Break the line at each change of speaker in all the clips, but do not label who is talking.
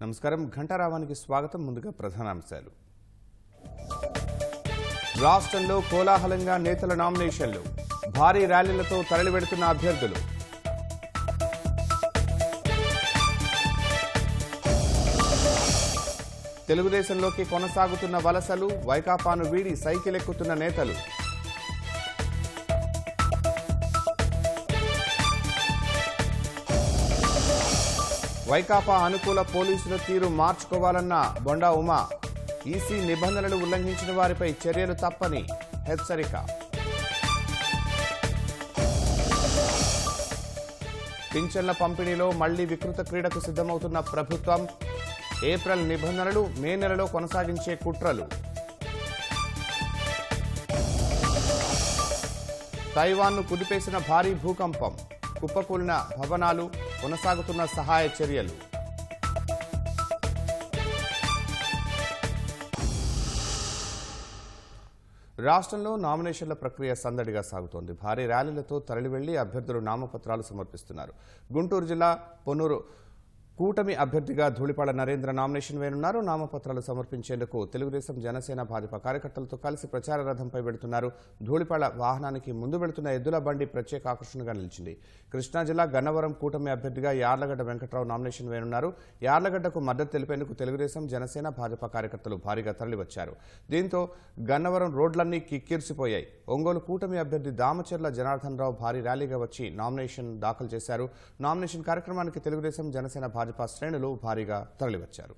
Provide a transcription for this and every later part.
నమస్కారం ఘంటారావానికి స్వాగతం. ముందుగా ప్రధానాంశాలు. రాష్ట్రంలో కోలాహలంగా నేతల నామినేషన్లు, భారీ ర్యాలీలతో తరలివెడుతున్న అభ్యర్థులు. తెలుగుదేశంలోకి కొనసాగుతున్న వలసలు, వైకాపాను వీడి సైకిల్ ఎక్కుతున్న నేతలు. వైకాపా అనుకూల పోలీసుల తీరు మార్చుకోవాలన్న బొండా ఉమా. ఈసీ నిబంధనలు ఉల్లంఘించిన వారిపై చర్యలు తప్పని హెచ్చరిక. పింఛన్ల పంపిణీలో మళ్లీ వికృత క్రీడకు సిద్ధమవుతున్న ప్రభుత్వం. ఏప్రిల్ నిబంధనలు మే నెలలో కొనసాగించే కుట్రలు. తైవాన్ను కుదిపేసిన భారీ భూకంపం, కుప్పకూలిన భవనాలు, కొనసాగుతున్న సహాయ చర్యలు. రాష్ట్రంలో నామినేషన్ల ప్రక్రియ సందడిగా సాగుతోంది. భారీ ర్యాలీలతో తరలివెళ్లి అభ్యర్థులు నామపత్రాలు సమర్పిస్తున్నారు. గుంటూరు జిల్లా పొన్నూరు కూటమి అభ్యర్థిగా ధూళిపాళ్ల నరేంద్ర నామినేషన్ వేయనున్నారు. నామపత్రాలు సమర్పించేందుకు తెలుగుదేశం, జనసేన, భాజపా కార్యకర్తలతో కలిసి ప్రచార రథంపై వెళుతున్నారు. ధూళిపాళ్ల వాహనానికి ముందు వెళుతున్న ఎద్దుల బండి ప్రత్యేక ఆకర్షణగా నిలిచింది. కృష్ణా జిల్లా గన్నవరం కూటమి అభ్యర్థిగా యార్లగడ్డ వెంకట్రావు నామినేషన్ వేయనున్నారు. యార్లగడ్డకు మద్దతు తెలిపేందుకు తెలుగుదేశం, జనసేన, భాజపా కార్యకర్తలు భారీగా తరలివచ్చారు. దీంతో గన్నవరం రోడ్లన్నీ కిక్కిరిసిపోయాయి. ఒంగోలు కూటమి అభ్యర్థి దామచర్ల జనార్దన్ రావు భారీ ర్యాలీగా వచ్చి నామినేషన్ దాఖలు చేశారు. నామినేషన్ కార్యక్రమానికి తెలుగుదేశం, జనసేన, భాజపా శ్రేణులు భారీగా తరలివచ్చారు.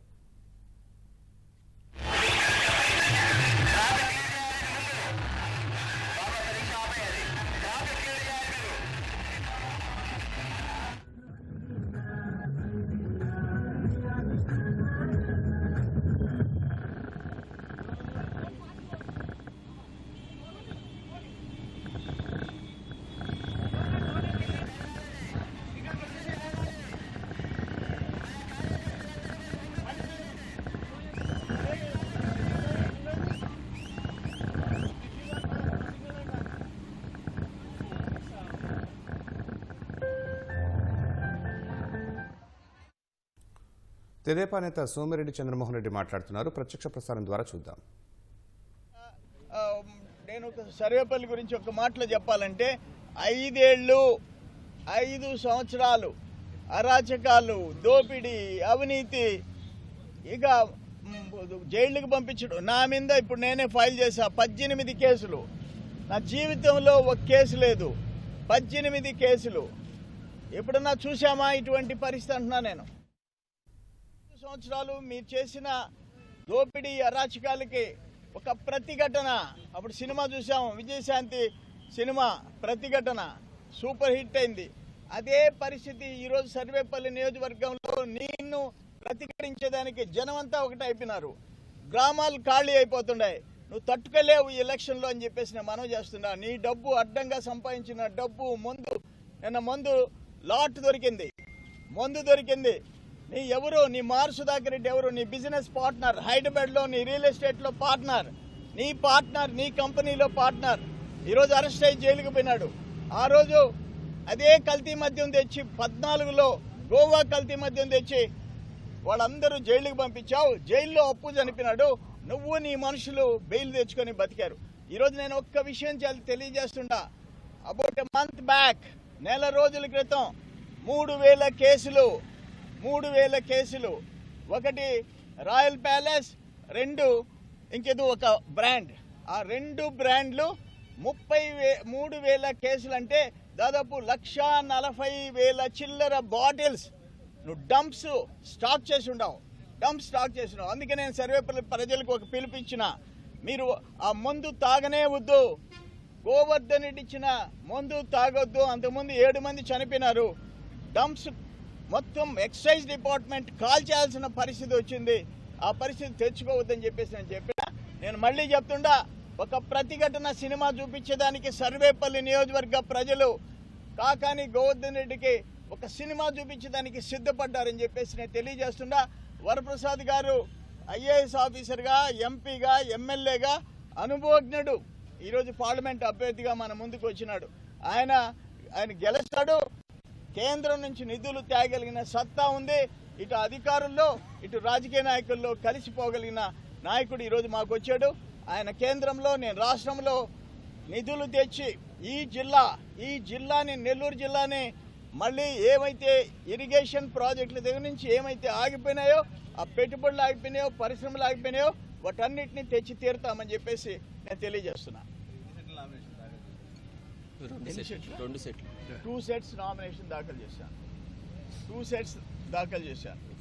తెదేపా నేత సోమిరెడ్డి చంద్రమోహన్ రెడ్డి మాట్లాడుతున్నారు. ప్రత్యక్ష ప్రసారం ద్వారా చూద్దాం.
నేను సర్వేపల్లి గురించి ఒక మాటలో చెప్పాలంటే 5 సంవత్సరాలు అరాచకాలు, దోపిడీ, అవినీతి, ఇక జైళ్ళకి పంపించడం. నా మీద ఇప్పుడు నేనే ఫైల్ చేశా 18 కేసులు. నా జీవితంలో ఒక కేసు లేదు, 18 కేసులు. ఎప్పుడన్నా చూసామా ఇటువంటి పరిస్థితి అంటున్నా నేను. సంవత్సరాలు మీరు చేసిన దోపిడీ, అరాచకాలకి ఒక ప్రతిఘటన. అప్పుడు సినిమా చూసాము, విజయశాంతి సినిమా ప్రతిఘటన సూపర్ హిట్ అయింది. అదే పరిస్థితి ఈరోజు సర్వేపల్లి నియోజకవర్గంలో నిన్ను ప్రతిఘటించేదానికి జనమంతా ఒకటి అయిపోయినారు. గ్రామాలు ఖాళీ అయిపోతున్నాయి. నువ్వు తట్టుకోలేవు ఈ ఎలక్షన్లో అని చెప్పేసి నేను మనవి చేస్తున్నా. నీ డబ్బు, అడ్డంగా సంపాదించిన డబ్బు, నిన్న మందు లాట్ దొరికింది, మందు దొరికింది. నీ ఎవరు, నీ మారు సుధాకర్ రెడ్డి ఎవరు, నీ బిజినెస్ పార్ట్నర్, హైదరాబాద్లో నీ రియల్ ఎస్టేట్లో పార్ట్నర్, నీ కంపెనీలో పార్ట్నర్ ఈరోజు అరెస్ట్ అయ్యి జైలుకి పోయినాడు. ఆ రోజు అదే కల్తీ మద్యం తెచ్చి 14లో గోవా కల్తీ మద్యం తెచ్చి వాళ్ళందరూ జైలుకి పంపించావు. జైల్లో అప్పు చనిపోయినాడు. నువ్వు నీ మనుషులు బెయిల్ తెచ్చుకొని బతికారు. ఈరోజు నేను ఒక్క విషయం తెలియజేస్తుంటా. అబౌట్ ఎ మంత్ బ్యాక్, నెల రోజుల క్రితం 3,000 కేసులు. ఒకటి రాయల్ ప్యాలెస్, 2 ఇంకేదో ఒక బ్రాండ్. ఆ 2 బ్రాండ్లు 33,000 కేసులు. అంటే దాదాపు 1,40,000 చిల్లర బాటిల్స్ నువ్వు డంప్స్ స్టాక్ చేసి ఉండవు. అందుకే నేను సర్వేపల్లి ప్రజలకు ఒక పిలుపిచ్చిన, మీరు ఆ మందు తాగనే వద్దు. గోవర్ధన్ రెడ్డి ఇచ్చిన మందు తాగొద్దు. అంతకుముందు 7 మంది చనిపోయినారు. డంప్స్ మొత్తం ఎక్సైజ్ డిపార్ట్మెంట్ కాల్ చేయాల్సిన పరిస్థితి వచ్చింది. ఆ పరిస్థితి తెచ్చుకోవద్దని చెప్పేసి నేను మళ్ళీ చెప్తుండా. ఒక ప్రతిఘటన సినిమా చూపించేదానికి సర్వేపల్లి నియోజకవర్గ ప్రజలు కాకాని గోవర్ధన్ రెడ్డికి ఒక సినిమా చూపించేదానికి సిద్ధపడ్డారని చెప్పేసి నేను తెలియజేస్తుండా. వరప్రసాద్ గారు ఐఏఎస్ ఆఫీసర్గా, ఎంపీగా, ఎమ్మెల్యేగా అనుభవజ్ఞుడు. ఈరోజు పార్లమెంట్ అభ్యర్థిగా మన ముందుకు వచ్చినాడు. ఆయన గెలుస్తాడు. కేంద్రం నుంచి నిధులు తేగలిగిన సత్తా ఉంది. ఇటు అధికారుల్లో ఇటు రాజకీయ నాయకుల్లో కలిసిపోగలిగిన నాయకుడు ఈరోజు మాకు వచ్చాడు. ఆయన కేంద్రంలో, నేను రాష్ట్రంలో నిధులు తెచ్చి ఈ జిల్లాని నెల్లూరు జిల్లాని మళ్ళీ ఏమైతే ఇరిగేషన్ ప్రాజెక్టుల దగ్గర నుంచి ఏమైతే ఆగిపోయినాయో, ఆ పెట్టుబడులు ఆగిపోయినాయో, పరిశ్రమలు ఆగిపోయినాయో వాటన్నిటిని తెచ్చి తీరుతామని చెప్పేసి నేను తెలియజేస్తున్నా. 2 సెట్స్ నామినేషన్ దాఖలు చేశాను.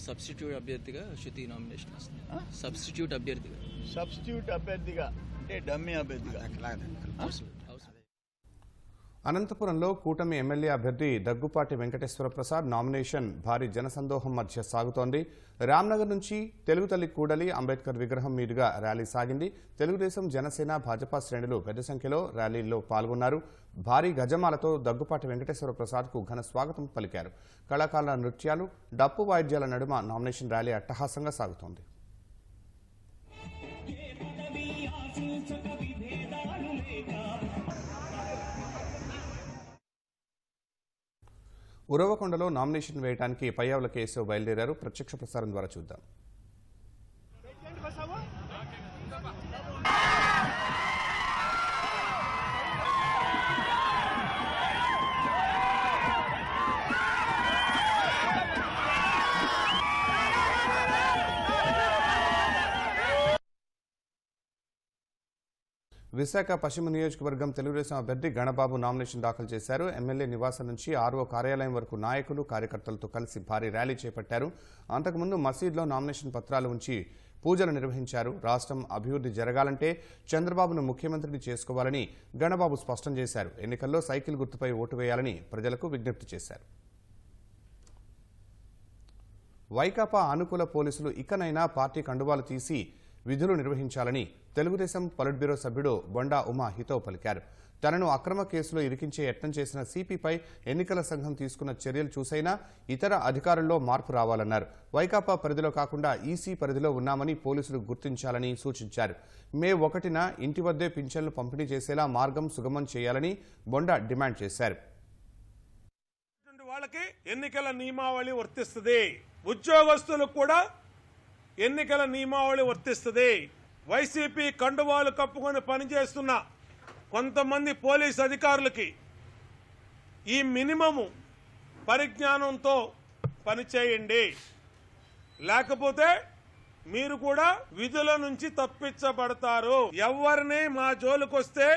సబ్స్టిట్యూట్ అభ్యర్థిగా శృతి నామినేషన్ వస్తుంది. సబ్స్టిట్యూట్
అభ్యర్థిగా అంటే డమ్మీ అభ్యర్థిగా.
అనంతపురంలో కూటమి ఎమ్మెల్యే అభ్యర్థి దగ్గుపాటి వెంకటేశ్వర ప్రసాద్ నామినేషన్ భారీ జనసందోహం మధ్య సాగుతోంది. రామ్నగర్ నుంచి తెలుగు తల్లి కూడలి అంబేద్కర్ విగ్రహం మీదుగా ర్యాలీ సాగింది. తెలుగుదేశం, జనసేన, భాజపా శ్రేణులు పెద్ద సంఖ్యలో ర్యాలీలో పాల్గొన్నారు. భారీ గజమాలతో దగ్గుపాటి వెంకటేశ్వర ప్రసాద్కు ఘన స్వాగతం పలికారు. కళాకారుల నృత్యాలు, డప్పు వాయిద్యాల నడుమ నామినేషన్ ర్యాలీ అట్టహాసంగా సాగుతోంది. ఉరవకొండలో నామినేషన్ వేయడానికి పయ్యావుల కేశవ్ బయలుదేరారు. ప్రత్యక్ష ప్రసారం ద్వారా చూద్దాం. విశాఖ పశ్చిమ నియోజకవర్గం తెలుగుదేశం అభ్యర్థి గణబాబు నామినేషన్ దాఖలు చేశారు. ఎమ్మెల్యే నివాసం నుంచి ఆర్ఓ కార్యాలయం వరకు నాయకులు, కార్యకర్తలతో కలిసి భారీ ర్యాలీ చేపట్టారు. అంతకుముందు మసీద్లో నామినేషన్ పత్రాలు ఉంచి పూజలు నిర్వహించారు. రాష్ట్రం అభివృద్ధి జరగాలంటే చంద్రబాబును ముఖ్యమంత్రిని చేసుకోవాలని గణబాబు స్పష్టం చేశారు. ఎన్నికల్లో సైకిల్ గుర్తుపై ఓటు వేయాలని ప్రజలకు విజ్ఞప్తి చేశారు. వైకాపా అనుకూల పోలీసులు ఇకనైనా పార్టీ కండువాలు తీసి విధులు నిర్వహించాలని తెలుగుదేశం పొలిట్ బ్యూరో సభ్యుడు బొండా ఉమా హితవు పలికారు. తనను అక్రమ కేసులో ఇరికించే యత్నం చేసిన సిపిపై ఎన్నికల సంఘం తీసుకున్న చర్యలు చూసైనా ఇతర అధికారుల్లో మార్పు రావాలన్నారు. వైకాపా పరిధిలో కాకుండా ఈసీ పరిధిలో ఉన్నామని పోలీసులు గుర్తించాలని సూచించారు. మే 1న ఇంటి వద్దే పింఛన్లు పంపిణీ చేసేలా మార్గం సుగమం చేయాలని బొండా డిమాండ్ చేశారు.
వాళ్ళకి ఎన్నికల నియమావళి వర్తిస్తుంది, ఉద్యోగస్తులకు కూడా ఎన్నికల నియమావళి వర్తిస్తుంది. వైసీపీ కండువాలు కప్పుకొని పనిచేస్తున్న కొంతమంది పోలీస్ అధికారులకి ఈ మినిమము పరిజ్ఞానంతో పనిచేయండి, లేకపోతే మీరు కూడా విధుల నుంచి తప్పించబడతారు. ఎవరిని మా జోలికొస్తే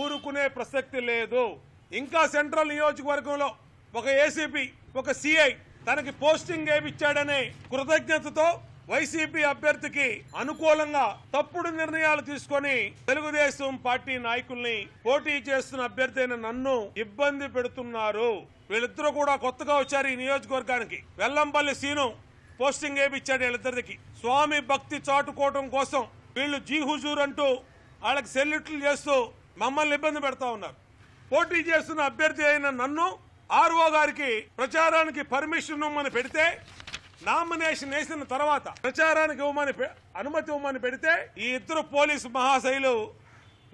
ఊరుకునే ప్రసక్తి లేదు. ఇంకా సెంట్రల్ నియోజకవర్గంలో ఒక ఏసీపీ, ఒక సిఐ తనకి పోస్టింగ్ ఏమిచ్చాడనే కృతజ్ఞతతో వైసీపీ అభ్యర్థికి అనుకూలంగా తప్పుడు నిర్ణయాలు తీసుకొని తెలుగుదేశం పార్టీ నాయకుల్ని పోటీ చేస్తున్న అభ్యర్థి అయిన నన్ను ఇబ్బంది పెడుతున్నారు. వీళ్ళిద్దరూ కూడా కొత్తగా వచ్చారు ఈ నియోజకవర్గానికి. వెల్లంపల్లి సీను పోస్టింగ్ ఏమిచ్చాడు వీళ్ళిద్దరికి. స్వామి భక్తి చాటుకోవటం కోసం వీళ్ళు జీ హుజూర్ అంటూ వాళ్ళకి సెల్యూట్లు చేస్తూ మమ్మల్ని ఇబ్బంది పెడతా ఉన్నారు. పోటీ చేస్తున్న అభ్యర్థి అయిన నన్ను ఆర్ఓ గారికి ప్రచారానికి పర్మిషన్ ఇవ్వమని పెడితే, నామినేషన్ వేసిన తర్వాత ప్రచారానికి అనుమతి ఇవ్వమని పెడితే ఈ ఇద్దరు పోలీసు మహాశైలు,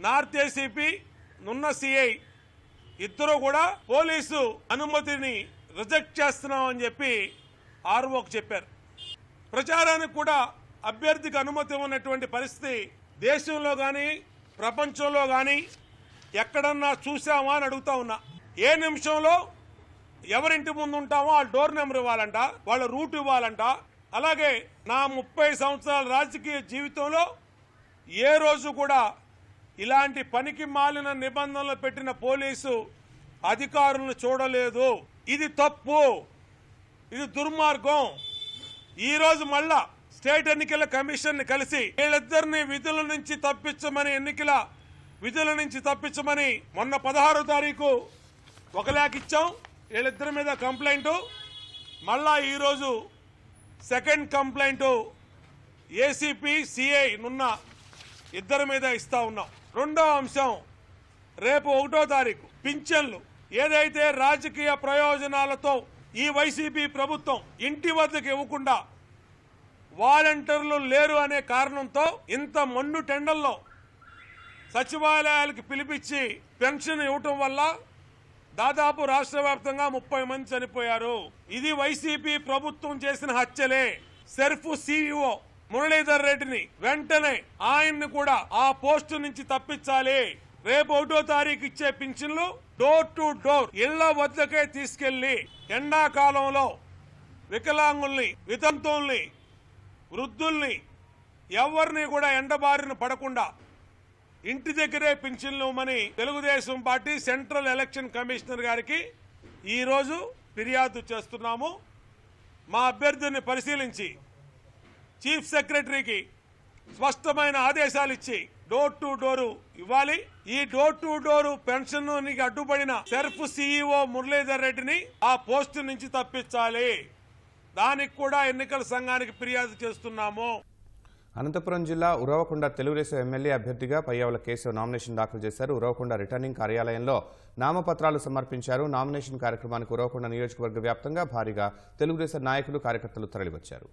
నార్త్ ఏసీపీ, నున్న సిఐ ఇద్దరు కూడా పోలీసు అనుమతిని రిజెక్ట్ చేస్తున్నామని చెప్పి ఆర్ఓకి చెప్పారు. ప్రచారానికి కూడా అభ్యర్థికి అనుమతి ఇవ్వనటువంటి పరిస్థితి దేశంలో కానీ ప్రపంచంలో కానీ ఎక్కడన్నా చూసామా అని అడుగుతా ఉన్నా. ఏ నిమిషంలో ఎవరింటి ముందు ఉంటామో వాళ్ళ డోర్ నెంబర్ ఇవ్వాలంట, వాళ్ళ రూట్ ఇవ్వాలంట. అలాగే నా 30 సంవత్సరాల రాజకీయ జీవితంలో ఏ రోజు కూడా ఇలాంటి పనికి మాలిన నిబంధనలు పెట్టిన పోలీసు అధికారులను చూడలేదు. ఇది తప్పు, ఇది దుర్మార్గం. ఈరోజు మళ్ళా స్టేట్ ఎన్నికల కమిషన్ కలిసి వీళ్ళిద్దరిని విధుల నుంచి తప్పించమని మొన్న 16వ తారీఖు ఒక లేఖ ఇచ్చాం. వీళ్ళిద్దరి మీద కంప్లైంట్, మళ్ళా ఈరోజు సెకండ్ కంప్లైంట్ ఏసీపీ, సిఐ నున్న ఇద్దరి మీద ఇస్తా ఉన్నాం. రెండో అంశం, రేపు 1వ తారీఖు పింఛన్లు ఏదైతే రాజకీయ ప్రయోజనాలతో ఈ వైసీపీ ప్రభుత్వం ఇంటి వద్దకు ఇవ్వకుండా వాలంటీర్లు లేరు అనే కారణంతో ఇంత మొండు టెండర్లో సచివాలయాలకు పిలిపించి పెన్షన్ ఇవ్వటం వల్ల దాదాపు రాష్ట్ర వ్యాప్తంగా 30 మంది చనిపోయారు. ఇది వైసీపీ ప్రభుత్వం చేసిన హత్యలే. సెర్ఫ్ CEO మురళీధర్ రెడ్డిని వెంటనే ఆయన్ని కూడా ఆ పోస్టు నుంచి తప్పించాలి. రేపు 1వ తారీఖు ఇచ్చే పింఛన్లు డోర్ టు డోర్ ఇళ్ల వద్దకే తీసుకెళ్లి ఎండాకాలంలో వికలాంగుల్ని, వితంతుల్ని, వృద్ధుల్ని ఎవరిని కూడా ఎండబారిన పడకుండా ఇంటి దగ్గరే పింఛన్లు ఇవ్వమని Telugu Desam party central election commissioner గారికి ఈరోజు ఫిర్యాదు చేస్తున్నాము. మా అభ్యర్థిని పరిశీలించి చీఫ్ సెక్రటరీకి స్పష్టమైన ఆదేశాలు ఇచ్చి డోర్ టు డోరు ఇవ్వాలి. ఈ డోర్ టు డోరు పెన్షన్ అడ్డుపడిన సెర్ఫ్ CEO మురళీధర్ రెడ్డిని ఆ పోస్టు నుంచి తప్పించాలి. దానికి కూడా ఎన్నికల సంఘానికి ఫిర్యాదు చేస్తున్నాము.
అనంతపురం జిల్లా ఉరవకొండ తెలుగుదేశం ఎమ్మెల్యే అభ్యర్థిగా పయ్యావుల కేశవ్ నామినేషన్ దాఖలు చేశారు. ఉరవకొండ రిటర్నింగ్ కార్యాలయంలో నామపత్రాలు సమర్పించారు. నామినేషన్ కార్యక్రమానికి ఉరవకొండ నియోజకవర్గ వ్యాప్తంగా భారీగా తెలుగుదేశం నాయకులు, కార్యకర్తలు తరలివచ్చారు.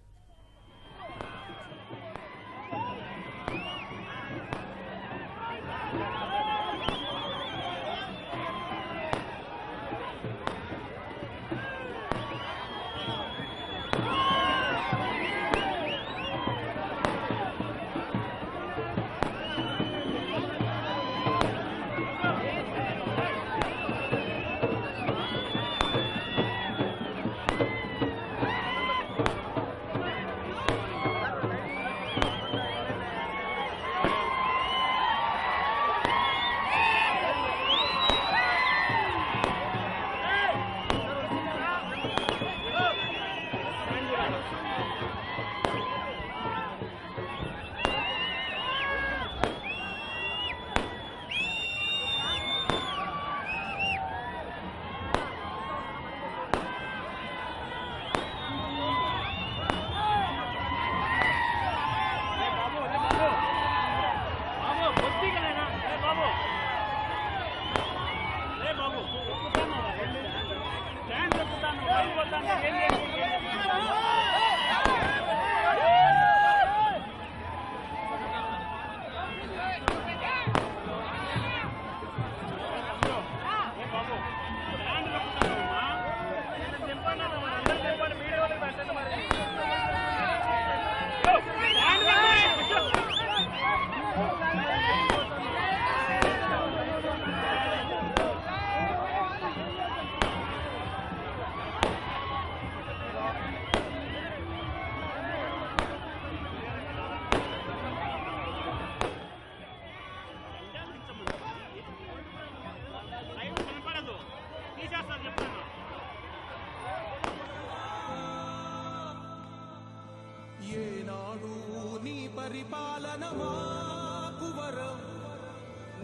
పరిపాలన మాకు వరం,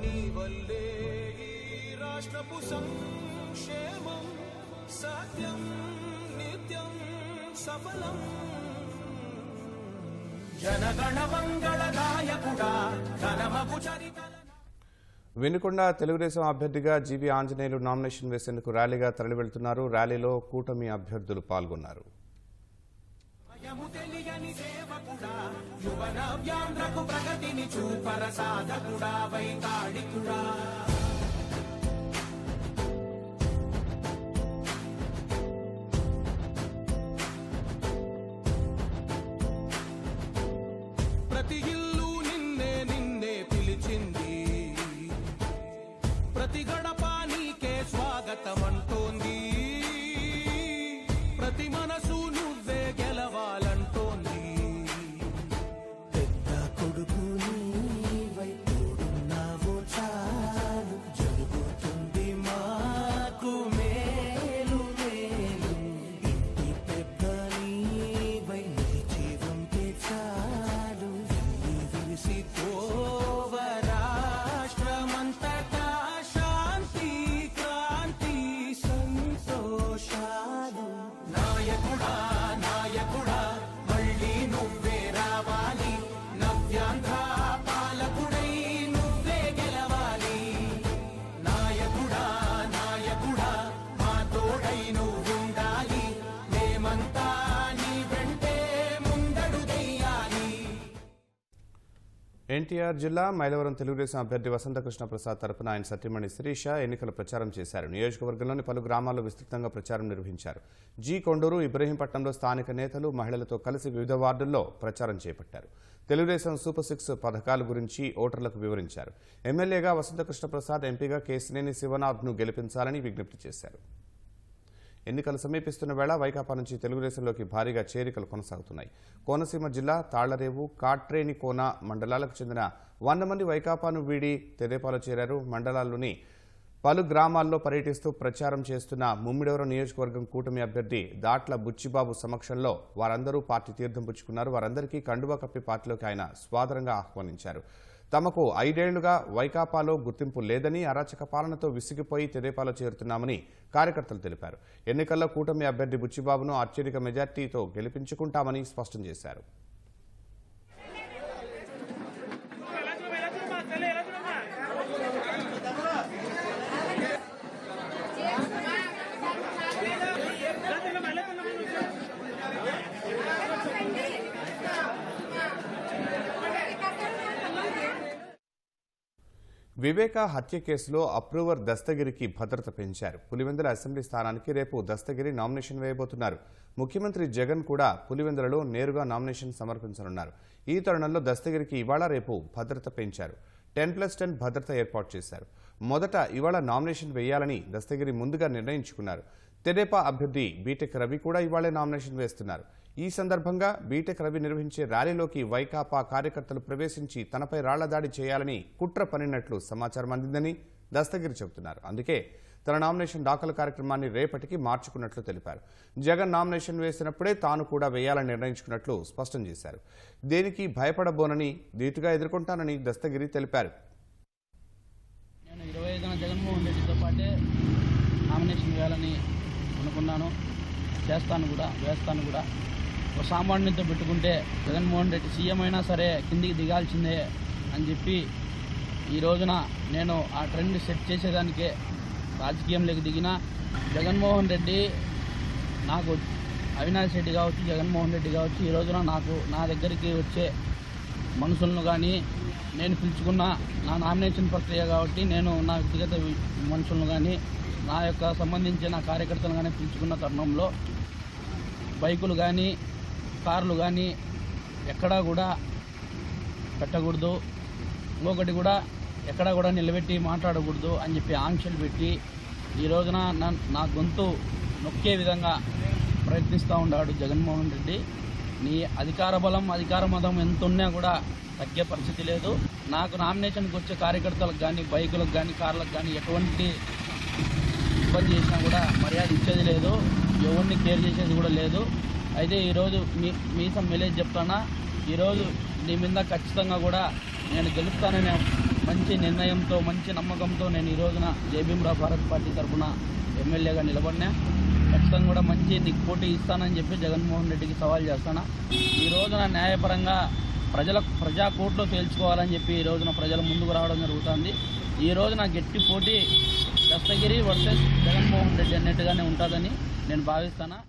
నీ వల్లే ఈ రాష్ట్రపు సంక్షేమం సత్యం నిత్యం సఫలం. జనగణ మంగళ నాయకుడా ఘనమగు చరితల.
వినుకొండ తెలుగుదేశం అభ్యర్థిగా జీవి ఆంజనేయులు నామినేషన్ వేసేందుకు ర్యాలీగా తరలివెళ్తున్నారు. ర్యాలీలో కూటమి అభ్యర్థులు పాల్గొన్నారు.
తెలియని సేవకుడా యువన వ్యాంధ్రకు ప్రగతిని చూపర సాధకుడా వైతాళికుడా. ప్రతి ఇల్లు నిన్నే నిన్నే పిలిచింది, ప్రతి గడప నీకే స్వాగతమంటోంది, ప్రతి మనసు నువ్వే గెలవాలంటోంది. పెద్ద కొడుకు నీవై తోడున్నావో చాలు, జరుగుతుంది మాకు మేలు మేలు. ఇంటి పెద్ద నీవై నిలిచి ఉంటే చాలు, వెళ్ళి
ఎన్టీఆర్ జిల్లా మైలవరం తెలుగుదేశం అభ్యర్థి వసంతకృష్ణ ప్రసాద్ తరపున ఆయన సతీమణి శిరీష ఎన్నికల ప్రచారం చేశారు. నియోజకవర్గంలోని పలు గ్రామాల్లో విస్తృతంగా ప్రచారం నిర్వహించారు. జి కొండూరు, ఇబ్రహీంపట్నంలో స్థానిక నేతలు మహిళలతో కలిసి వివిధ వార్డుల్లో ప్రచారం చేపట్టారు. తెలుగుదేశం సూపర్ 6 పథకాల గురించి ఓటర్లకు వివరించారు. ఎమ్మెల్యేగా వసంతకృష్ణ ప్రసాద్, ఎంపీగా కేశినేని శివనాథ్ను గెలిపించాలని విజ్ఞప్తి చేశారు. ఎన్నికలు సమీపిస్తున్న వేళ వైకాపా నుంచి తెలుగుదేశంలోకి భారీగా చేరికలు కొనసాగుతున్నాయి. కోనసీమ జిల్లా తాళ్లరేవు, కాట్రేనికోన మండలాలకు చెందిన 100 మంది వైకాపాను వీడి తెదేపాలో చేరారు. మండలాల్లోని పలు గ్రామాల్లో పర్యటిస్తూ ప్రచారం చేస్తున్న ముమ్మిడివరం నియోజకవర్గం కూటమి అభ్యర్థి దాట్ల బుచ్చిబాబు సమక్షంలో వారందరూ పార్టీ తీర్థం పుచ్చుకున్నారు. వారందరికీ కండువా కప్పి పార్టీలోకి ఆయన స్వాగతంగా ఆహ్వానించారు. తమకు 5 ఏళ్లుగా వైకాపాలో గుర్తింపు లేదని, అరాచక పాలనతో విసిగిపోయి తెదేపాలో చేరుతున్నామని కార్యకర్తలు తెలిపారు. ఎన్నికల్లో కూటమి అభ్యర్థి బుచ్చిబాబును అత్యధిక మెజార్టీతో గెలిపించుకుంటామని స్పష్టం చేశారు. వివేక హత్య కేసులో అప్రూవర్ దస్తగిరికి భద్రత పెంచారు. పులివెందుల అసెంబ్లీ స్థానానికి రేపు దస్తగిరి నామినేషన్ వేయబోతున్నారు. ముఖ్యమంత్రి జగన్ కూడా పులివెందులలో నేరుగా నామినేషన్ సమర్పించనున్నారు. ఈ తరుణంలో దస్తగిరికి ఇవాళ రేపు భద్రత పెంచారు. 10+10 భద్రత ఏర్పాటు చేశారు. మొదట ఇవాళ నామినేషన్ వేయాలని దస్తగిరి ముందుగా నిర్ణయించుకున్నారు. తెదేపా అభ్యర్థి బీటెక్ రవి కూడా ఇవాళే నామినేషన్ వేస్తున్నారు. ఈ సందర్భంగా బీటెక్ రవి నిర్వహించే ర్యాలీలోకి వైకాపా కార్యకర్తలు ప్రవేశించి తనపై రాళ్ల దాడి చేయాలని కుట్ర పన్నినట్లు సమాచారం అందిందని దస్తగిరి చెబుతున్నారు. అందుకే తన నామినేషన్ దాఖలు కార్యక్రమాన్ని రేపటికి మార్చుకున్నట్లు తెలిపారు. జగన్ నామినేషన్ వేసినప్పుడే తాను కూడా వేయాలని నిర్ణయించుకున్నట్లు స్పష్టం చేశారు. దేనికి భయపడబోనని, ధీటుగా ఎదుర్కొంటానని దస్తగిరి తెలిపారు.
నేను 25న జగన్మోహన్ రెడ్డితో పాటే నామినేషన్ వేయాలని అనుకున్నాను. చేస్తాను కూడా, వేస్తాను కూడా. ఒక సామాన్యునితో పెట్టుకుంటే జగన్మోహన్ రెడ్డి సీఎం అయినా సరే కిందికి దిగాల్సిందే అని చెప్పి ఈ రోజున నేను ఆ ట్రెండ్ సెట్ చేసేదానికే రాజకీయంలోకి దిగిన. జగన్మోహన్ రెడ్డి నాకు, అవినాష్ రెడ్డి కావచ్చు, జగన్మోహన్ రెడ్డి కావచ్చు, ఈ రోజున నాకు నా దగ్గరికి వచ్చే మనుషులను కానీ, నేను పిలుచుకున్న నా నామినేషన్ ప్రక్రియ కాబట్టి నేను నా వ్యక్తిగత మనుషులను కానీ, నా యొక్క సంబంధించిన కార్యకర్తలు కానీ పిలుచుకున్న తరుణంలో బైకులు కానీ, కార్లు కానీ ఎక్కడా కూడా పెట్టకూడదు, ఇంకొకటి కూడా ఎక్కడా కూడా నిలబెట్టి మాట్లాడకూడదు అని చెప్పి ఆంక్షలు పెట్టి ఈ రోజున నా గొంతు నొక్కే విధంగా ప్రయత్నిస్తూ ఉన్నాడు జగన్మోహన్ రెడ్డి. నీ అధికార బలం, అధికార మదం ఎంత ఉన్నా కూడా తగ్గే పరిస్థితి లేదు. నాకు నామినేషన్కి వచ్చే కార్యకర్తలకు కానీ, బైకులకు కానీ, కార్లకు కానీ ఎటువంటి ఇబ్బంది చేసినా కూడా మర్యాద ఇచ్చేది లేదు, ఎవరిని కేర్ చేసేది కూడా లేదు. అయితే ఈరోజు మీసం మెలేజ్ చెప్తానా, ఈరోజు నీ మీద ఖచ్చితంగా కూడా నేను గెలుస్తాననే మంచి నిర్ణయంతో, మంచి నమ్మకంతో నేను ఈ రోజున జై భీమ్రావ్ భారత్ పార్టీ తరఫున ఎమ్మెల్యేగా నిలబడినా. ఖచ్చితంగా కూడా మంచి నీకు పోటీ ఇస్తానని చెప్పి జగన్మోహన్ రెడ్డికి సవాల్ చేస్తాను. ఈ రోజున న్యాయపరంగా ప్రజా కోర్టులో తేల్చుకోవాలని చెప్పి ఈ రోజున ప్రజల ముందుకు రావడం జరుగుతుంది. ఈ రోజున గట్టి పోటీ దస్తగిరి వర్సెస్ జగన్మోహన్ రెడ్డి అన్నట్టుగానే ఉంటుందని నేను భావిస్తాను.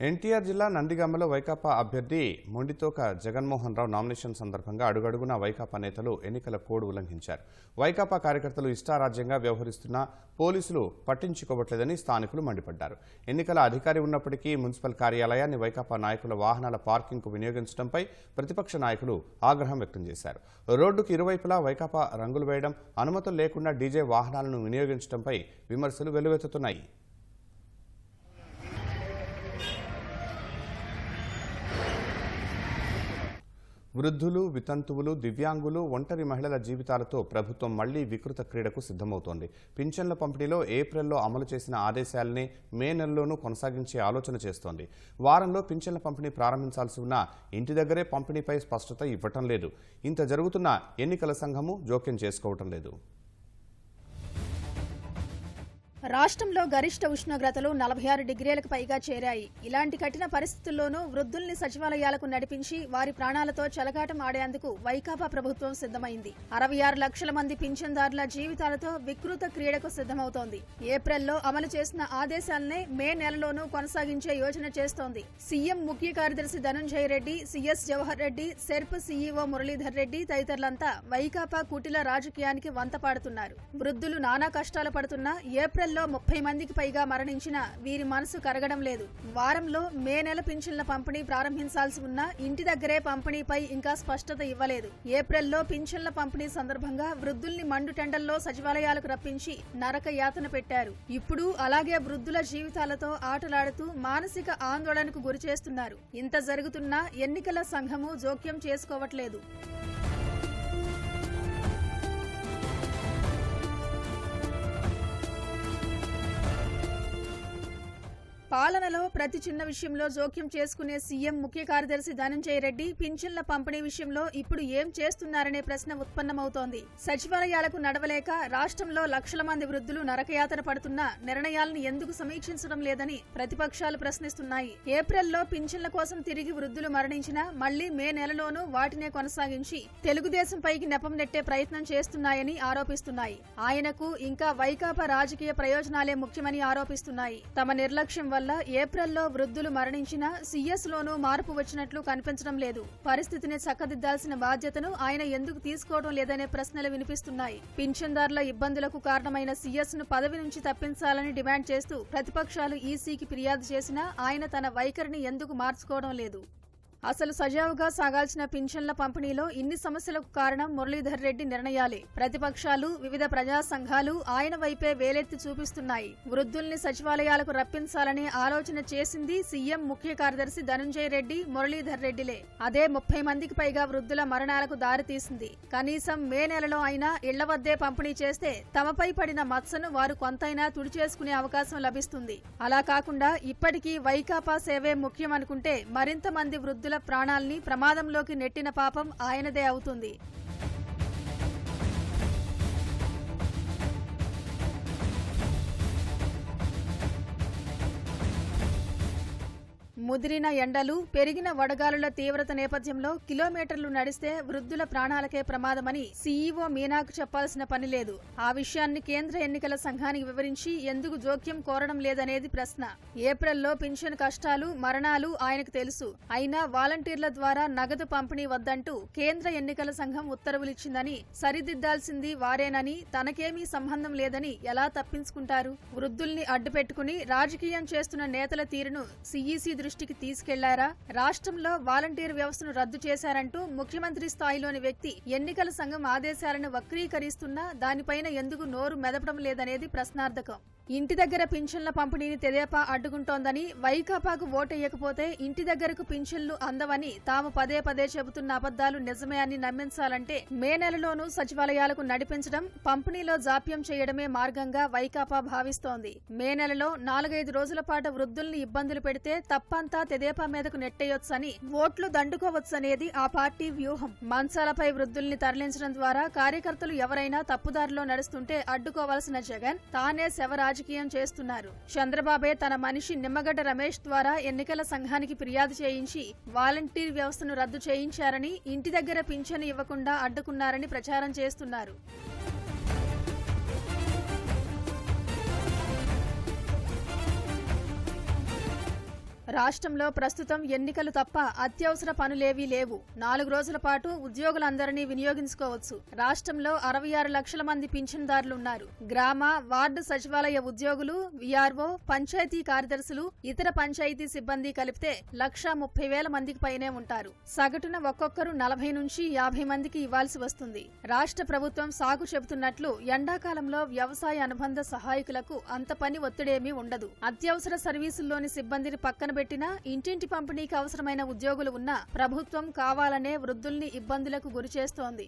ఎన్టీఆర్ జిల్లా నందిగామలో వైకాపా అభ్యర్థి మొండితోక జగన్మోహన్ రావు నామినేషన్ సందర్భంగా అడుగడుగునా వైకాపా నేతలు ఎన్నికల కోడ్ ఉల్లంఘించారు. వైకాపా కార్యకర్తలు ఇష్టారాజ్యంగా వ్యవహరిస్తున్నా పోలీసులు పట్టించుకోవట్లేదని స్థానికులు మండిపడ్డారు. ఎన్నికల అధికారి ఉన్నప్పటికీ మున్సిపల్ కార్యాలయాన్ని వైకాపా నాయకుల వాహనాల పార్కింగ్కు వినియోగించడంపై ప్రతిపక్ష నాయకులు ఆగ్రహం వ్యక్తం చేశారు. రోడ్డుకు ఇరువైపులా వైకాపా రంగులు వేయడం, అనుమతులు లేకుండా డీజే వాహనాలను వినియోగించడంపై విమర్శలు వెల్లువెత్తుతున్నాయి. వృద్ధులు, వితంతువులు, దివ్యాంగులు, ఒంటరి మహిళల జీవితాలతో ప్రభుత్వం మళ్లీ వికృత క్రీడకు సిద్ధమవుతోంది. పింఛన్ల పంపిణీలో ఏప్రిల్లో అమలు చేసిన ఆదేశాలనే మే నెలలోనూ కొనసాగించే ఆలోచన చేస్తోంది. వారంలో పింఛన్ల పంపిణీ ప్రారంభించాల్సి ఉన్నా ఇంటి దగ్గరే పంపిణీపై స్పష్టత ఇవ్వటం లేదు. ఇంత జరుగుతున్నా ఎన్నికల సంఘము జోక్యం చేసుకోవటం లేదు.
రాష్ట్రంలో గరిష్ట ఉష్ణోగ్రతలు 46 డిగ్రీలకు పైగా చేరాయి. ఇలాంటి కఠిన పరిస్థితుల్లోనూ వృద్ధుల్ని సచివాలయాలకు నడిపించి వారి ప్రాణాలతో చెలగాటం ఆడేందుకు వైకాపా ప్రభుత్వం సిద్ధమైంది. 66 లక్షల మంది పింఛన్దారుల జీవితాలతో వికృత క్రీడకు సిద్ధమవుతోంది. ఏప్రిల్లో అమలు చేసిన ఆదేశాలనే మే నెలలోనూ కొనసాగించే యోచన చేస్తోంది. సీఎం ముఖ్య కార్యదర్శి Dhananjaya Reddy, CS Jawahar Reddy, SERP CEO Muralidhar Reddy తదితరులంతా వైకాపా కుటిల రాజకీయానికి వంత పాడుతున్నారు. వృద్ధులు నానా కష్టాలు పడుతున్నా ఏప్రిల్ 30 మందికి పైగా మరణించిన వీరి మనసు కరగడం లేదు. వారంలో మే నెల పింఛన్ల పంపిణీ ప్రారంభించాల్సి ఉన్నా ఇంటి దగ్గరే పంపిణీపై ఇంకా స్పష్టత ఇవ్వలేదు. ఏప్రిల్లో పింఛన్ల పంపిణీ సందర్భంగా వృద్ధుల్ని మండుటెండల్లో సచివాలయాలకు రప్పించి నరక యాతన పెట్టారు. ఇప్పుడు అలాగే వృద్ధుల జీవితాలతో ఆటలాడుతూ మానసిక ఆందోళనకు గురిచేస్తున్నారు. ఇంత జరుగుతున్నా ఎన్నికల సంఘము జోక్యం చేసుకోవట్లేదు. పాలనలో ప్రతి చిన్న విషయంలో జోక్యం చేసుకునే సీఎం ముఖ్య కార్యదర్శి ధనంజయ రెడ్డి పింఛన్ల పంపిణీ విషయంలో ఇప్పుడు ఏం చేస్తున్నారనే ప్రశ్న ఉత్పన్నమవుతోంది. సచివాలయాలకు నడవలేక రాష్ట్రంలో లక్షల మంది వృద్ధులు నరకయాతన పడుతున్నా నిర్ణయాలను ఎందుకు సమీక్షించడం లేదని ప్రతిపక్షాలు ప్రశ్నిస్తున్నాయి. ఏప్రిల్లో పింఛన్ల కోసం తిరిగి వృద్ధులు మరణించినా మళ్లీ మే నెలలోనూ వాటినే కొనసాగించి తెలుగుదేశం పైకి నెపం నెట్టే ప్రయత్నం చేస్తున్నాయని ఆరోపిస్తున్నాయి. ఆయనకు ఇంకా వైకాపా రాజకీయ ప్రయోజనాలే ముఖ్యమని ఆరోపిస్తున్నాయి. తమ నిర్లక్ష్యం వల్ల ఏప్రిల్లో వృద్ధులు మరణించినా సీఎస్ లోనూ మార్పు వచ్చినట్లు కనిపించడం లేదు. పరిస్థితిని చక్కదిద్దాల్సిన బాధ్యతను ఆయన ఎందుకు తీసుకోవడం లేదనే ప్రశ్నలు వినిపిస్తున్నాయి. పింఛన్దారుల ఇబ్బందులకు కారణమైన సీఎస్ ను పదవి నుంచి తప్పించాలని డిమాండ్ చేస్తూ ప్రతిపక్షాలు ఈసీకి ఫిర్యాదు చేసినా ఆయన తన వైఖరిని ఎందుకు మార్చుకోవడం లేదు. అసలు సజావుగా సాగాల్సిన పింఛన్ల పంపిణీలో ఇన్ని సమస్యలకు కారణం మురళీధర్ రెడ్డి నిర్ణయాలే. ప్రతిపక్షాలు, వివిధ ప్రజా సంఘాలు ఆయన వైపే వేలెత్తి చూపిస్తున్నాయి. వృద్ధుల్ని సచివాలయాలకు రప్పించాలనే ఆలోచన చేసింది సీఎం ముఖ్య కార్యదర్శి ధనంజయ రెడ్డి, మురళీధర్ రెడ్డిలే. అదే 30 మందికి పైగా వృద్ధుల మరణాలకు దారితీసింది. కనీసం మే నెలలో అయినా ఇళ్ల వద్దే పంపిణీ చేస్తే తమపై పడిన మత్సను వారు కొంతైనా తుడిచేసుకునే అవకాశం లభిస్తుంది. అలా కాకుండా ఇప్పటికీ వైకాపా సేవే ముఖ్యమనుకుంటే మరింత మంది వృద్ధుల ప్రాణాల్ని ప్రమాదంలోకి నెట్టిన పాపం ఆయనదే అవుతుంది. ముదిరిన ఎండలు, పెరిగిన వడగాలుల తీవ్రత నేపథ్యంలో కిలోమీటర్లు నడిస్తే వృద్ధుల ప్రాణాలకే ప్రమాదమని సీఈఓ మీనాకు చెప్పాల్సిన పని లేదు. ఆ విషయాన్ని కేంద్ర ఎన్నికల సంఘానికి వివరించి ఎందుకు జోక్యం కోరడం లేదనేది ప్రశ్న. ఏప్రిల్లో పింఛన్ కష్టాలు, మరణాలు ఆయనకు తెలుసు. అయినా వాలంటీర్ల ద్వారా నగదు పంపిణీ వద్దంటూ కేంద్ర ఎన్నికల సంఘం ఉత్తర్వులిచ్చిందని, సరిదిద్దాల్సింది వారేనని, తనకేమీ సంబంధం లేదని ఎలా తప్పించుకుంటారు? వృద్ధుల్ని అడ్డుపెట్టుకుని రాజకీయం చేస్తున్న నేతల తీరును సీఈసీ దృష్టికి తీసుకెళ్లారా? రాష్ట్రంలో వాలంటీర్ వ్యవస్థను రద్దు చేశారంటూ ముఖ్యమంత్రి స్థాయిలోని వ్యక్తి ఎన్నికల సంఘం ఆదేశాలను వక్రీకరిస్తున్నా దానిపైన ఎందుకు నోరు మెదపడం లేదనేది ప్రశ్నార్థకం. ఇంటి దగ్గర పింఛన్ల పంపిణీని తెదేపా అడ్డుకుంటోందని, వైకాపాకు ఓటెయ్యకపోతే ఇంటి దగ్గరకు పింఛన్లు అందవని తాము పదే పదే చెబుతున్న అబద్దాలు నిజమే అని నమ్మించాలంటే మే నెలలోనూ సచివాలయాలకు నడిపించడం, పంపిణీలో జాప్యం చేయడమే మార్గంగా వైకాపా భావిస్తోంది. మే నెలలో 4-5 రోజుల పాటు వృద్ధుల్ని ఇబ్బందులు పెడితే తప్పంతా తెదేపా మీదకు నెట్టేయొచ్చని, ఓట్లు దండుకోవచ్చనేది ఆ పార్టీ వ్యూహం. మంచాలపై వృద్ధుల్ని తరలించడం ద్వారా కార్యకర్తలు ఎవరైనా తప్పుదారిలో నడుస్తుంటే అడ్డుకోవాల్సిన జగన్ తానే శవరాజకీయం చేస్తున్నారు. చంద్రబాబే తన మనిషి నిమ్మగడ్డ రమేష్ ద్వారా ఎన్నికల సంఘానికి ఫిర్యాదు చేయించి వాలంటీర్ వ్యవస్థను రద్దు చేయించారని, ఇంటి దగ్గర పింఛను ఇవ్వకుండా అడ్డుకున్నారని ప్రచారం చేస్తున్నారు. రాష్ట్రంలో ప్రస్తుతం ఎన్నికలు తప్ప అత్యవసర పనులేవీ లేవు. 4 రోజుల పాటు ఉద్యోగులందరినీ వినియోగించుకోవచ్చు. రాష్ట్రంలో 66 లక్షల మంది పింఛన్దారులున్నారు. గ్రామ, వార్డు సచివాలయ ఉద్యోగులు, వీఆర్ఓ, పంచాయతీ కార్యదర్శులు, ఇతర పంచాయతీ సిబ్బంది కలిపితే 1,30,000 మందికి పైనే ఉంటారు. సగటున ఒక్కొక్కరు 40 నుంచి 50 మందికి ఇవ్వాల్సి వస్తుంది. రాష్ట్ర ప్రభుత్వం సాగు చెబుతున్నట్లు ఎండాకాలంలో వ్యవసాయ అనుబంధ సహాయకులకు అంత పని ఒత్తిడేమీ ఉండదు. అత్యవసర సర్వీసుల్లోని సిబ్బందిని పక్కన పెట్టినా ఇంటింటి పంపిణీకి అవసరమైన ఉద్యోగులు ఉన్నా ప్రభుత్వం కావాలనే వృద్ధుల్ని ఇబ్బందులకు గురిచేస్తోంది.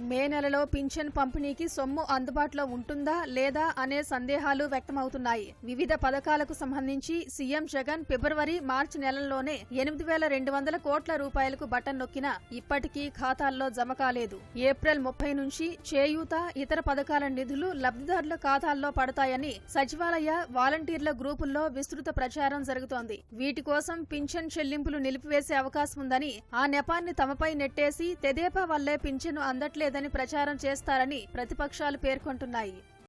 మే నెలలో పింఛన్ పంపిణీకి సొమ్ము అందుబాటులో ఉంటుందా లేదా అనే సందేహాలు వ్యక్తమవుతున్నాయి. వివిధ పథకాలకు సంబంధించి సీఎం జగన్ ఫిబ్రవరి, మార్చి నెలల్లోనే 8,200 కోట్ల రూపాయలకు బటన్ నొక్కినా ఇప్పటికీ ఖాతాల్లో జమ కాలేదు. ఏప్రిల్ 30 నుంచి చేయూత, ఇతర పథకాల నిధులు లబ్ధిదారుల ఖాతాల్లో పడతాయని సచివాలయ, వాలంటీర్ల గ్రూపుల్లో విస్తృత ప్రచారం జరుగుతోంది. వీటి కోసం పింఛన్ చెల్లింపులు నిలిపివేసే అవకాశం ఉందని, ఆ నెపాన్ని తమపై నెట్టేసి తెదేపా వల్లే పింఛను అందట్లేదని ప్రచారం చేస్తారని ప్రతిపక్షాలు పేర్కొంటున్నాయి.